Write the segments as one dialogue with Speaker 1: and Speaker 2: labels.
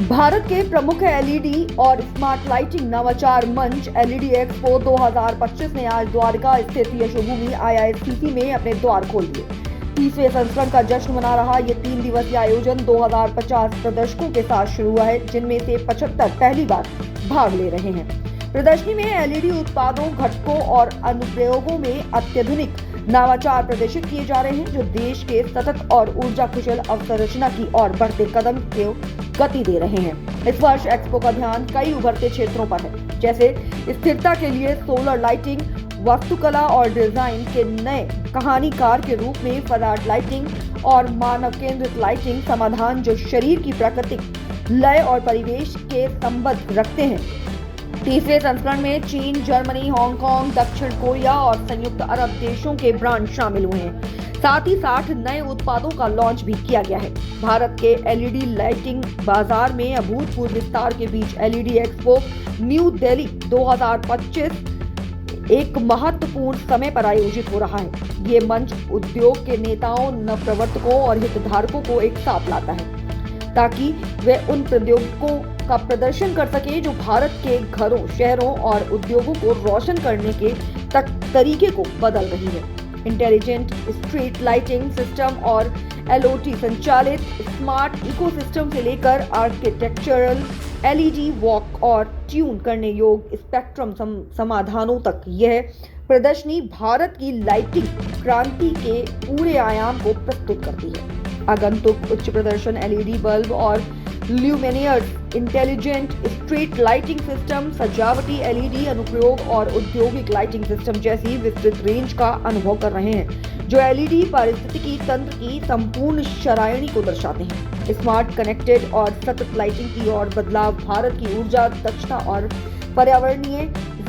Speaker 1: भारत के प्रमुख एलईडी और स्मार्ट लाइटिंग नवाचार मंच एलईडी एक्सपो 2025 ने आज द्वारका स्थित यशोभूमि आईआईसीसी में अपने द्वार खोल दिए। 30वें संस्करण का जश्न मना रहा ये 3 दिवसीय आयोजन 2050 प्रदर्शकों के साथ शुरू हुआ है, जिनमें से 75 पहली बार भाग ले रहे हैं। प्रदर्शनी में एलईडी उत्पादों, घटकों और अनुप्रयोगों में अत्याधुनिक नवाचार प्रदर्शित किए जा रहे हैं, जो देश के सतत और ऊर्जा कुशल अवसंरचना की ओर बढ़ते कदम को गति दे रहे हैं। इस वर्ष एक्सपो का ध्यान कई उभरते क्षेत्रों पर है, जैसे स्थिरता के लिए सोलर लाइटिंग, वास्तुकला और डिजाइन के नए कहानीकार के रूप में फराड लाइटिंग और मानव केंद्रित लाइटिंग समाधान जो शरीर की प्राकृतिक लय और परिवेश के संबंध रखते हैं। 30वें संस्करण में चीन, जर्मनी, हांगकांग, दक्षिण कोरिया और संयुक्त अरब देशों के ब्रांड शामिल हुए हैं। साथ ही 60 नए उत्पादों का लॉन्च भी किया गया है। भारत के एलईडी लाइटिंग बाजार में अभूतपूर्व विस्तार के बीच एलईडी एक्सपो न्यू दिल्ली 2025 एक महत्वपूर्ण समय पर आयोजित हो रहा है। ये मंच उद्योग के नेताओं, नवप्रवर्तकों और हितधारकों को एक साथ लाता है, ताकि वे उन प्रौद्योगिकों का प्रदर्शन कर सके जो भारत के घरों, शहरों और उद्योगों को रोशन करने के तरीके को बदल रही है। इंटेलिजेंट स्ट्रीट लाइटिंग सिस्टम और एलओटी संचालित स्मार्ट इकोसिस्टम से लेकर आर्किटेक्चरल एलईडी वॉक और ट्यून करने योग्य स्पेक्ट्रम समाधानों तक यह प्रदर्शनी भारत की लाइटिंग क्रांति के पूरे आयाम को प्रस्तुत करती है। आगंतुक उच्च प्रदर्शन एलईडी बल्ब और ल्यूमिनियर्स, इंटेलिजेंट स्ट्रीट लाइटिंग सिस्टम, सजावटी एलईडी अनुप्रयोग और औद्योगिक लाइटिंग सिस्टम जैसी विस्तृत रेंज का अनुभव कर रहे हैं, जो एलईडी पारिस्थितिकी तंत्र की संपूर्ण श्रेणी को दर्शाते हैं। स्मार्ट, कनेक्टेड और सतत लाइटिंग की ओर बदलाव भारत की ऊर्जा दक्षता और पर्यावरणीय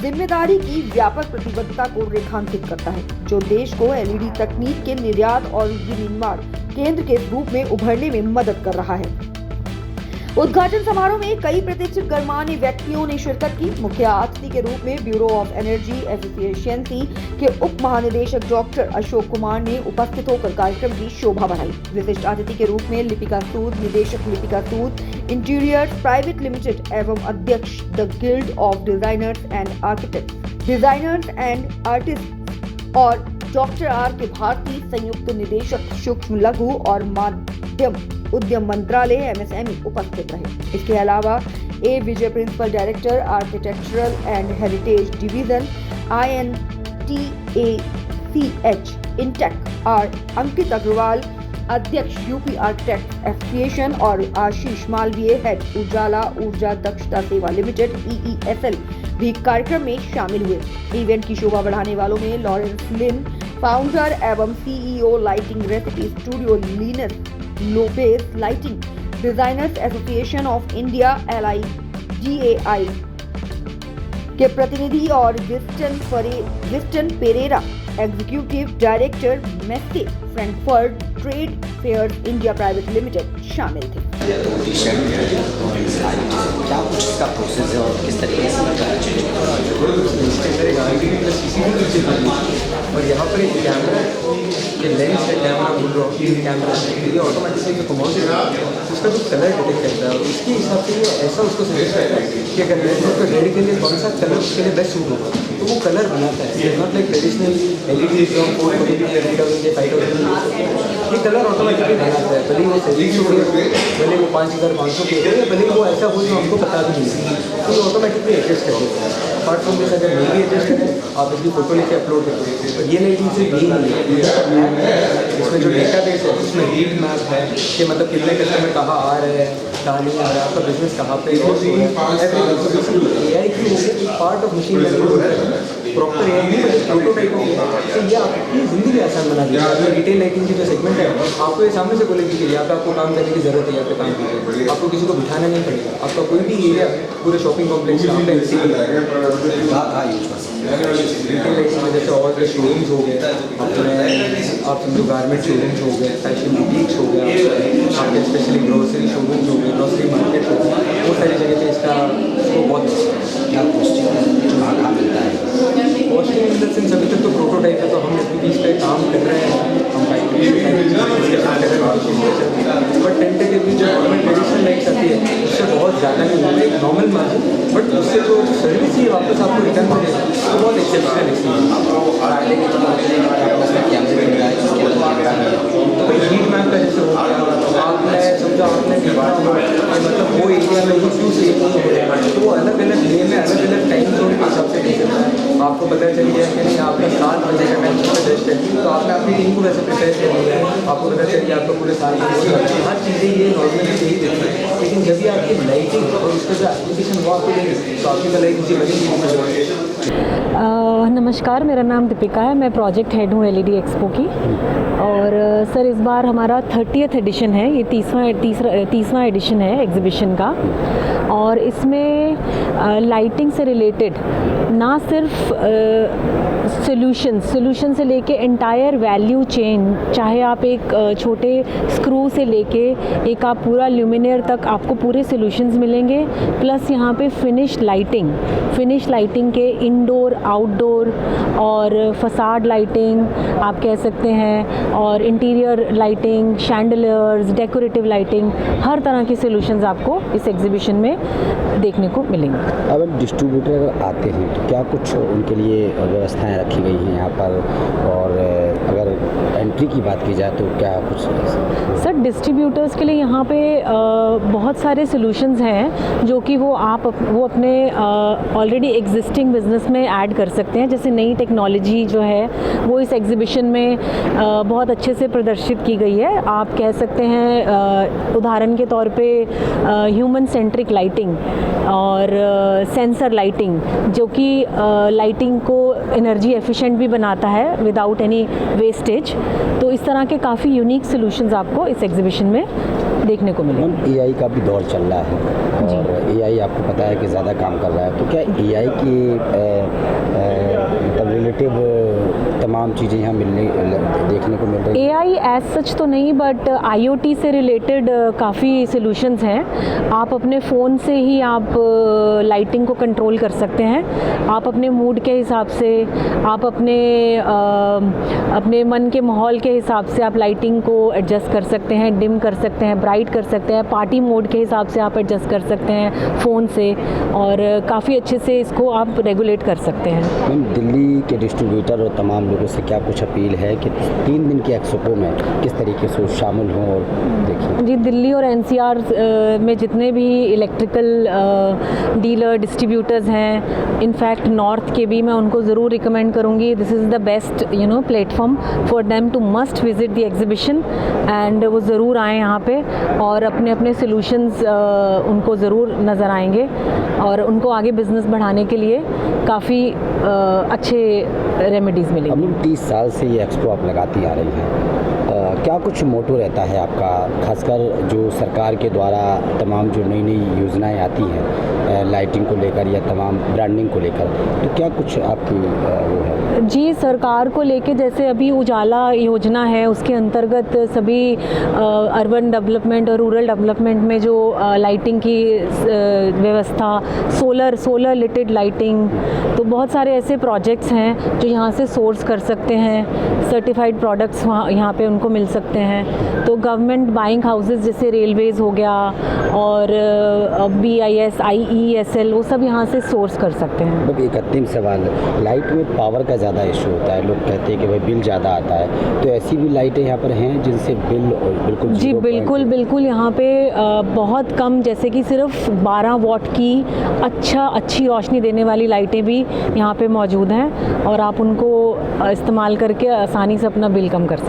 Speaker 1: जिम्मेदारी की व्यापक प्रतिबद्धता को रेखांकित करता है, जो देश को एलईडी तकनीक के निर्यात और विनिर्माण केंद्र के रूप में उभरने में मदद कर रहा है। उद्घाटन समारोह में कई प्रतिष्ठित गणमान्य व्यक्तियों ने शिरकत की। मुख्य अतिथि के रूप में ब्यूरो ऑफ एनर्जी एफिशिएंसी के उप महानिदेशक डॉक्टर अशोक कुमार ने उपस्थित होकर कार्यक्रम की शोभा बढ़ाई। विशिष्ट अतिथि के रूप में लिपिका सूद, निदेशक लिपिका सूद इंटीरियर्स प्राइवेट लिमिटेड एवं अध्यक्ष the guild of designers and architects, designers and artist और डॉक्टर आर के भारती, संयुक्त निदेशक सूक्ष्म लघु और मध्यम उद्यम मंत्रालय एमएसएमई उपस्थित रहे। इसके अलावा A Vijay, principal director architectural and heritage division INTACH INTACH, R Ankit Agarwal, अध्यक्ष यूपी आर्किटेक्ट एसोसिएशन और आशीष मालवीय, हेड उजाला ऊर्जा दक्षता सेवा लिमिटेड EESL भी कार्यक्रम में शामिल हुए। इवेंट की शोभा बढ़ाने वालों में लॉरेंस लिन, फाउंडर एवं CEO lighting recipe studio, Linus Lopez lighting designers association of India LIGAI के प्रतिनिधि और Winston Pereira, executive director Messe Frankfurt trade fair India private limited शामिल थे।
Speaker 2: क्या कुछ इसका प्रोसेस है और किस तरीके से
Speaker 3: और यहाँ पर एक कैमरा, ये लेंस है, कैमरा बोल रहा हूँ, कैमरा ये ऑटोमेटिकली जो कमांड है उसका जो कलर डिटेक्ट करता है और उसके हिसाब से ये ऐसा उसको सजेस्ट करता है कि अगर नेटवर्क पर रेड के लिए कौन सा कलर उसके लिए बेस्ट सूट होगा, तो वो कलर बनाता है। नॉट लाइक ट्रेडिशनल LED जो 4,000 3,000 5,000 ये कलर ऑटोमेटिकली बनाता है। भले वो सेटिंग हो गई, भले वो 5,500 के हो, भले वो ऐसा हो जो हमको पता भी नहीं, तो ये ऑटोमेटिकली एडजस्ट कर देता है। अपार्ट फ्रॉम दिस, अगर नहीं भी एडजस्ट करें, आप इसकी फोटो लेके अपलोड करते हैं, तो ये लाइटिंग से यही नहीं है। इसमें जो डेटाबेस है उसमें हीट मैप है कि मतलब कितने कस्टमर कहाँ आ रहे हैं, कहाँ नहीं आ रहा है, आपका बिजनेस कहाँ पे है, AI की part of machine learning proper AI prototype हो गया, तो ये आपकी ज़िंदगी आसान बना दिया। रिटेल लाइटिंग की जो सेगमेंट है, आपको ये सामने से बोलेगी कि यहाँ पे आपको काम करने की ज़रूरत है, यहाँ पे काम कीजिए, आपको किसी को बिठाना नहीं पड़ेगा। आपका कोई भी एरिया पूरे शॉपिंग कॉम्प्लेक्स में आपका यूज कर रिटेल लाइटिंग में जैसे और शोरूम्स हो गए, आप समझो गारमेंट शोरूम्स हो गए, फैशन बुटीक्स हो गया, आपके स्पेशली ग्रोसरी शोरूम्स हो गए, ग्रोसरी मार्केट हो गए, वो सारी जगह पे इसका बहुत
Speaker 2: क्या कहाँ मिलता है?
Speaker 3: कॉस्टिंग इन द सेंस अभी तक तो प्रोटोटाइप है, तो हम इस पर काम कर रहे हैं, हम बट टेंटेटिवली जो गवर्नमेंट ट्रेडिशनल लाइट्स आती है उससे बहुत बहुत ज़्यादा नहीं होगा, एक नॉर्मल मार्जिन, बट उससे जो सर्विस ही वापस आपको रिटर्न मिलेगा तो बहुत एक्सेप्शनल एक्सपीरियंस। तो भाई हीट मैप का जैसे हो गया, आपने समझा आपने मतलब वो एरिया में वो क्यों सेफ नहीं हो रहा है, तो वो अलग अलग डे में अलग अलग टाइम जोन के हिसाब से दे सकता है। आपको पता चल गया कि नहीं आपका 7 बजे का टाइम बेस्ट है, तो आपने अपनी टीम को वैसे प्रिपेयर कर लिया है, आपको पता चल गया आपको पूरे साल हर चीज़ें ये नॉर्मली यही देती है। लेकिन जब भी आपकी लाइटिंग और उसका जो एप्लीकेशन वो आपको देंगे तो आपकी भलाई किसी बड़ी चीज़ में होगी।
Speaker 4: नमस्कार, मेरा नाम दीपिका है, मैं प्रोजेक्ट हेड हूँ LED एक्सपो की। और सर इस बार हमारा 30th एडिशन है, ये 30वां एडिशन है एग्ज़िबिशन का। और इसमें लाइटिंग से रिलेटेड ना सिर्फ सोल्यूशन से लेके एंटायर वैल्यू चेन, चाहे आप एक छोटे स्क्रू से लेके एक आप पूरा ल्यूमिनियर तक आपको पूरे सोल्यूशंस मिलेंगे। प्लस यहाँ पे फिनिश लाइटिंग के इंडोर आउटडोर और फसाड लाइटिंग आप कह सकते हैं, और interior lighting, chandeliers, decorative lighting, हर तरह के सॉल्यूशंस आपको इस एग्जीबिशन में देखने को मिलेंगे।
Speaker 5: अब डिस्ट्रीब्यूटर अगर आते हैं तो क्या कुछ उनके लिए व्यवस्थाएं रखी गई हैं यहाँ पर, और अगर एंट्री की बात की जाए तो क्या कुछ?
Speaker 4: सर डिस्ट्रीब्यूटर्स के लिए यहाँ पे बहुत सारे सॉल्यूशंस हैं जो कि वो अपने ऑलरेडी एग्जिस्टिंग बिजनेस में ऐड कर सकते हैं। जैसे नई टेक्नोलॉजी जो है वो इस एग्जीबिशन में बहुत अच्छे से प्रदर्शित की गई है। आप कह सकते हैं उदाहरण के तौर पे ह्यूमन सेंट्रिक लाइटिंग और सेंसर लाइटिंग, जो कि लाइटिंग को एनर्जी एफिशिएंट भी बनाता है विदाउट एनी वेस्टेज। तो इस तरह के काफ़ी यूनिक सॉल्यूशंस आपको इस एग्जीबिशन में देखने को मिलेंगे।
Speaker 5: AI का भी दौर चल रहा है और AI आपको पता है कि ज़्यादा काम कर रहा है, तो क्या AI की मतलब रिलेटिव तमाम चीज़ें यहाँ देखने को मिल रही है?
Speaker 4: AI एज सच तो नहीं, बट IoT से रिलेटेड काफ़ी सॉल्यूशंस हैं। आप अपने फ़ोन से ही आप लाइटिंग को कंट्रोल कर सकते हैं। आप अपने मूड के हिसाब से, आप अपने मन के माहौल के हिसाब से आप लाइटिंग को एडजस्ट कर सकते हैं, डिम कर सकते हैं, ब्राइट कर सकते हैं, पार्टी मोड के हिसाब से आप एडजस्ट कर सकते हैं फ़ोन से, और काफ़ी अच्छे से इसको आप रेगुलेट कर सकते हैं।
Speaker 5: मैम, दिल्ली के डिस्ट्रीब्यूटर और तमाम लोगों से क्या कुछ अपील है कि 3 दिन की एक्सपो में किस तरीके से शामिल हों और देखें?
Speaker 4: जी, दिल्ली और NCR में जितने भी इलेक्ट्रिकल डीलर डिस्ट्रीब्यूटर्स हैं, इनफैक्ट नॉर्थ के भी, मैं उनको ज़रूर रिकमेंड करूँगी। This is the best platform for them to must visit the exhibition, and वो ज़रूर आएँ यहाँ पे और अपने सॉल्यूशंस उनको ज़रूर नज़र आएंगे, और उनको आगे बिजनेस बढ़ाने के लिए काफ़ी अच्छे रेमेडीज़ मिलेंगे।
Speaker 5: अब 30 साल से ये एक्सपो आप लगाती आ रही हैं, क्या कुछ मोटो रहता है आपका, खासकर जो सरकार के द्वारा तमाम जो नई योजनाएं आती हैं लाइटिंग को लेकर या तमाम ब्रांडिंग को लेकर, तो क्या कुछ आपकी वो है?
Speaker 4: जी, सरकार को लेके जैसे अभी उजाला योजना है, उसके अंतर्गत सभी अर्बन डेवलपमेंट और रूरल डेवलपमेंट में जो लाइटिंग की व्यवस्था, सोलर लिटेड लाइटिंग, तो बहुत सारे ऐसे प्रोजेक्ट्स हैं जो यहाँ से सोर्स कर सकते हैं। सर्टिफाइड प्रोडक्ट्स यहाँ पे उनको मिल सकते हैं। तो गवर्नमेंट बाइंग हाउसेस जैसे रेलवेज़ हो गया और BIS, IESL, वो सब यहाँ से सोर्स कर सकते हैं।
Speaker 5: अब एक अंतिम सवाल, लाइट में पावर का ज़्यादा इशू होता है, लोग कहते हैं कि भाई बिल ज़्यादा आता है, तो ऐसी भी लाइटें यहाँ पर हैं जिनसे बिल बिल्कुल?
Speaker 4: जी बिल्कुल यहाँ पे बहुत कम, जैसे कि सिर्फ 12 वॉट की अच्छी रोशनी देने वाली लाइटें भी यहाँ पे मौजूद हैं, और आप उनको इस्तेमाल करके आसानी से अपना बिल कम कर सकते हैं।